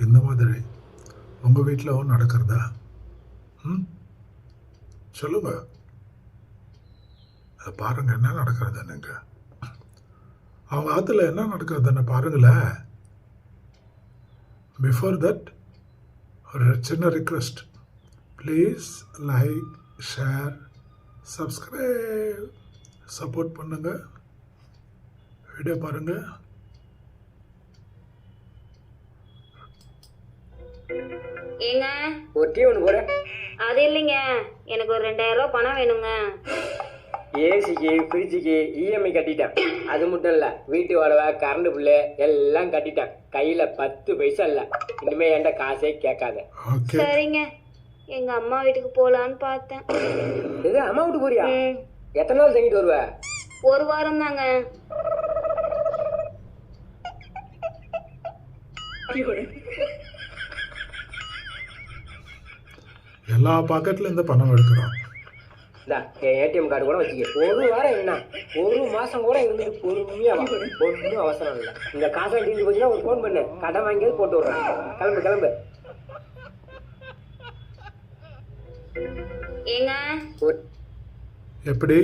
இந்த மாதிரி உங்கள் வீட்டில் நடக்கிறதா? ம் சொல்லுங்க. அதை பாருங்கள், என்ன நடக்கிறதுன்னுங்க. அவங்க ஆற்றுல என்ன நடக்கிறதுன்னு பாருங்களேன். பிஃபோர் தட் ஒரு சின்ன request, please like, share, subscribe, support பண்ணுங்கள். வீடியோ பாருங்கள். ஏங்க ஒரு டீ ஒன்று போட. அது இல்லைங்க, எனக்கு ஒரு 2000 ரூபாய் பணம் வேணுங்க. ஏசிக்கு ஃப்ரிட்ஜுக்கு இஎம்ஐ கட்டிட்டேன். அது மட்டும் இல்லை, வீட்டு வாடகை, கரண்ட் பில்லு எல்லாம் கட்டிட்டேன். கையில் 10 பைசா இல்லை. இனிமே என்கிட்ட காசே கேட்காத. ஓகே. சரிங்க, எங்க அம்மா வீட்டுக்கு போலான்னு பார்த்தேன். எது அம்மா வீட்டு போறியா? ம், எத்தனை நாள் தங்கிட்டு வருவ? 1 வாரம் தாங்க. எல்லா பாக்கெட்ல இருந்து பணம் எடுக்கிறோம். இந்தா என் ஏடிஎம் கார்டு கூட வச்சுக்க. ஒரு வாரம் என்ன, ஒரு மாசம் கூட இருந்து பொறுமையா வா. ஒன்றும் அவசரம் இல்லை. இந்த காசை தீர்ந்து போச்சுன்னா ஒரு ஃபோன் பண்ணு, கடன் வாங்கியது போட்டு விடுறேன். கிளம்பு கிளம்பு. ஏங்க எப்படி?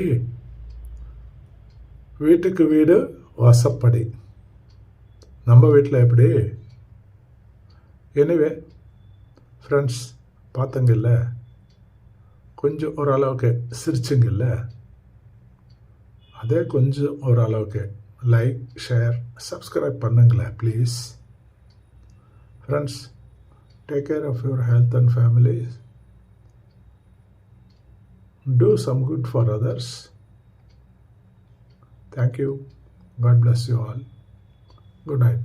வீட்டுக்கு வீடு வாசப்படி. நம்ம வீட்டில் எப்படி? எனிவே ஃப்ரெண்ட்ஸ், பார்த்தங்கில்ல, கொஞ்சம் ஓரளவுக்கு சிரிச்சுங்கில்ல, அதே கொஞ்சம் ஓரளவுக்கு லைக், ஷேர், சப்ஸ்கிரைப் பண்ணுங்களேன் please. Friends, take care of your health and family. Do some good for others. Thank you. God bless you all. Good night.